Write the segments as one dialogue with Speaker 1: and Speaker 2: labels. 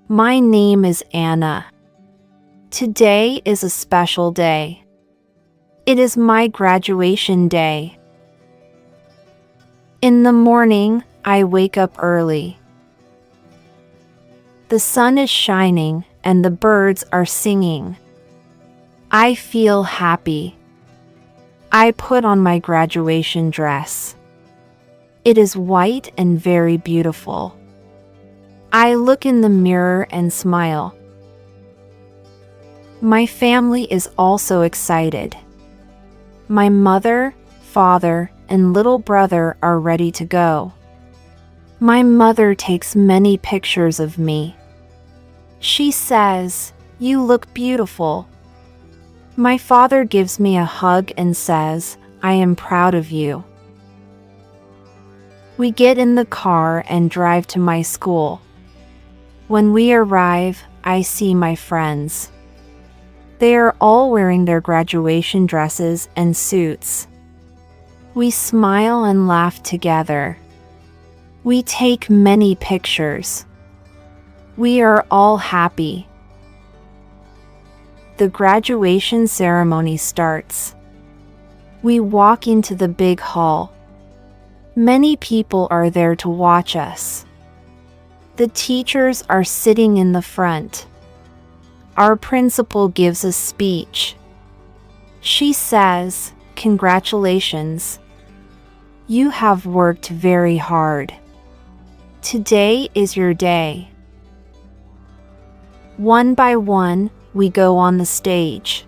Speaker 1: My name is Anna. Today is a special day. It is my graduation day. In the morning, I wake up early. The sun is shining and the birds are singing. I feel happy. I put on my graduation dress. It is white and very beautiful. I look in the mirror and smile. My family is also excited. My mother, father, and little brother are ready to go. My mother takes many pictures of me. She says, "You look beautiful." My father gives me a hug and says, "I am proud of you." We get in the car and drive to my school. When we arrive, I see my friends. They are all wearing their graduation dresses and suits. We smile and laugh together. We take many pictures. We are all happy. The graduation ceremony starts. We walk into the big hall. Many people are there to watch us. The teachers are sitting in the front. Our principal gives a speech. She says, "Congratulations. You have worked very hard. Today is your day." One by one, we go on the stage.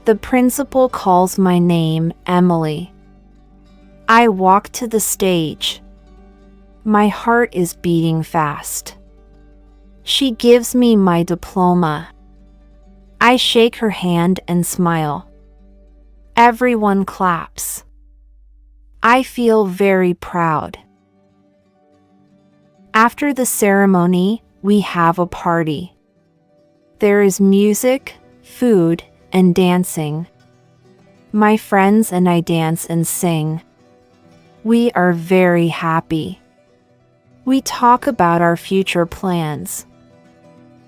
Speaker 1: The principal calls my name, Emily. I walk to the stage. My heart is beating fast. She gives me my diploma. I shake her hand and smile. Everyone claps. I feel very proud. After the ceremony, we have a party. There is music, food, and dancing. My friends and I dance and sing. We are very happy. We talk about our future plans.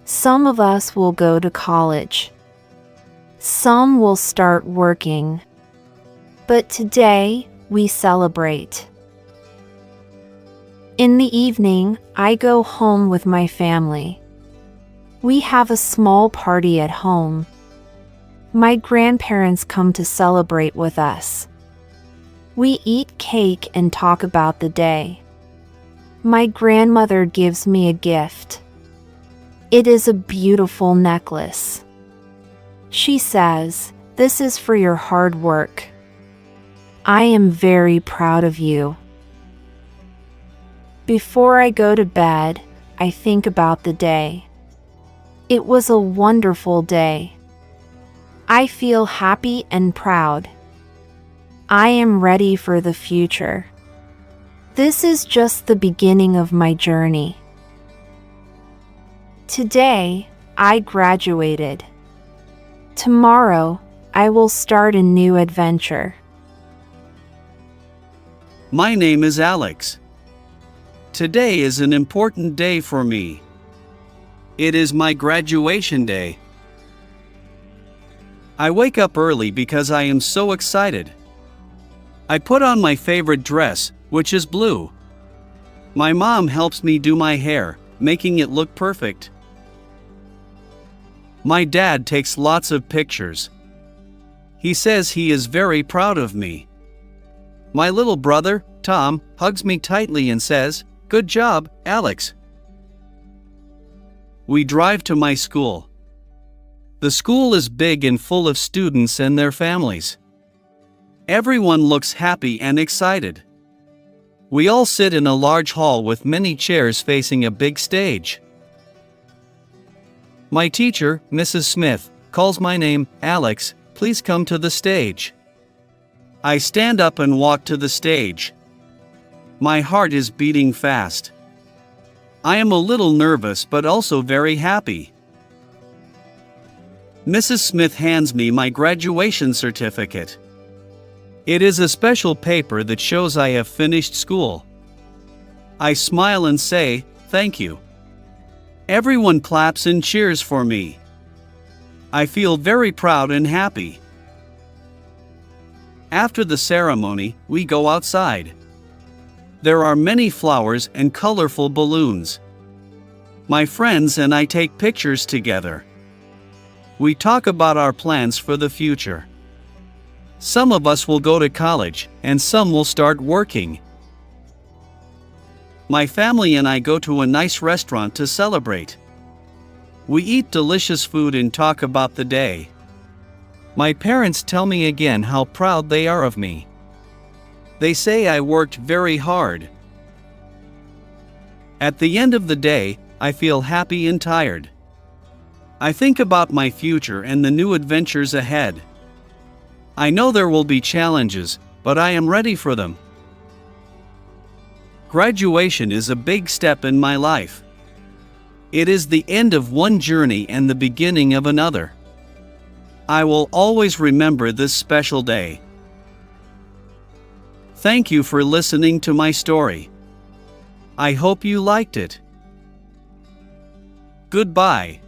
Speaker 1: Some of us will go to college. Some will start working. But today, we celebrate. In the evening, I go home with my family. We have a small party at home. My grandparents come to celebrate with us. We eat cake and talk about the day. My grandmother gives me a gift. It is a beautiful necklace. She says, "This is for your hard work. I am very proud of you." Before I go to bed, I think about the day. It was a wonderful day. I feel happy and proud. I am ready for the future. This is just the beginning of my journey. Today, I graduated. Tomorrow, I will start a new adventure.
Speaker 2: My name is Alex. Today is an important day for me. It is my graduation day. I wake up early because I am so excited. I put on my favorite dress, which is blue. My mom helps me do my hair, making it look perfect. My dad takes lots of pictures. He says he is very proud of me. My little brother, Tom, hugs me tightly and says, "Good job, Alex." We drive to my school. The school is big and full of students and their families. Everyone looks happy and excited. We all sit in a large hall with many chairs facing a big stage. My teacher, Mrs. Smith, calls my name, "Alex, please come to the stage." I stand up and walk to the stage. My heart is beating fast. I am a little nervous but also very happy. Mrs. Smith hands me my graduation certificate. It is a special paper that shows I have finished school. I smile and say, "Thank you." Everyone claps and cheers for me. I feel very proud and happy. After the ceremony, we go outside. There are many flowers and colorful balloons. My friends and I take pictures together. We talk about our plans for the future. Some of us will go to college, and some will start working. My family and I go to a nice restaurant to celebrate. We eat delicious food and talk about the day. My parents tell me again how proud they are of me. They say I worked very hard. At the end of the day, I feel happy and tired. I think about my future and the new adventures ahead. I know there will be challenges, but I am ready for them. Graduation is a big step in my life. It is the end of one journey and the beginning of another. I will always remember this special day. Thank you for listening to my story. I hope you liked it. Goodbye.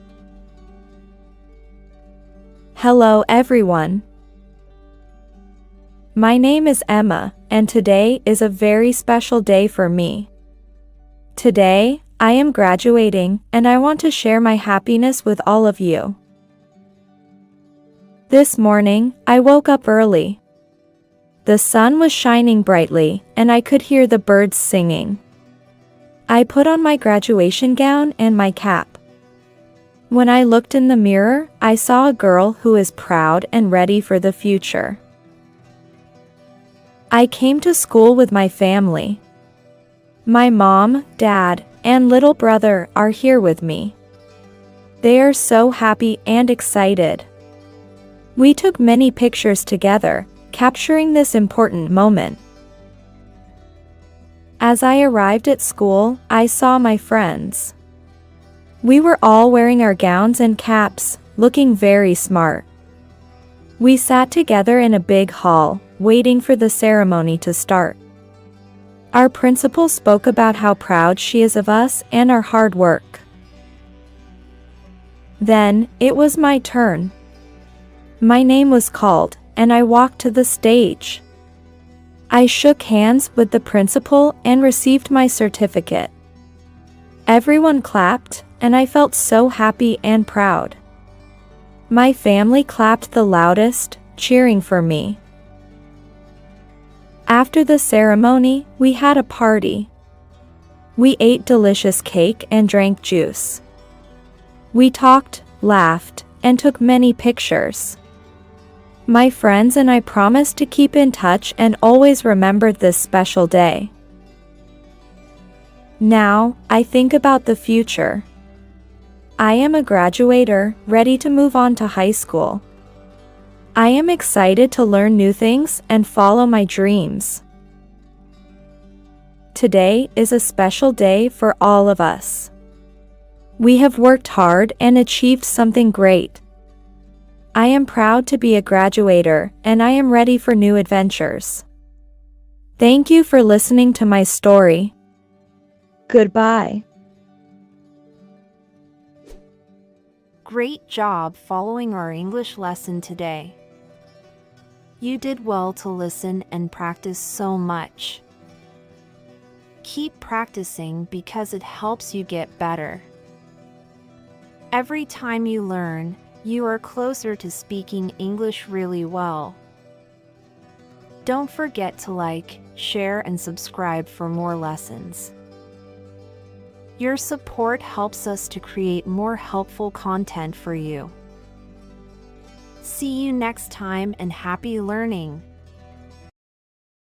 Speaker 3: Hello everyone. My name is Emma, and today is a very special day for me. Today, I am graduating, and I want to share my happiness with all of you. This morning, I woke up early. The sun was shining brightly, and I could hear the birds singing. I put on my graduation gown and my cap. When I looked in the mirror, I saw a girl who is proud and ready for the future. I came to school with my family. My mom, dad, and little brother are here with me. They are so happy and excited. We took many pictures together, capturing this important moment. As I arrived at school, I saw my friends. We were all wearing our gowns and caps, looking very smart. We sat together in a big hall, waiting for the ceremony to start. Our principal spoke about how proud she is of us and our hard work. Then, it was my turn. My name was called, and I walked to the stage. I shook hands with the principal and received my certificate. Everyone clapped, and I felt so happy and proud. My family clapped the loudest, cheering for me. After the ceremony, we had a party. We ate delicious cake and drank juice. We talked, laughed, and took many pictures. My friends and I promised to keep in touch and always remember this special day. Now, I think about the future. I am a graduator, ready to move on to high school. I am excited to learn new things and follow my dreams. Today is a special day for all of us. We have worked hard and achieved something great. I am proud to be a graduator, and I am ready for new adventures. Thank you for listening to my story. Goodbye.
Speaker 1: Great job following our English lesson today. You did well to listen and practice so much. Keep practicing because it helps you get better. Every time you learn, you are closer to speaking English really well. Don't forget to like, share, and subscribe for more lessons. Your support helps us to create more helpful content for you. See you next time and happy learning!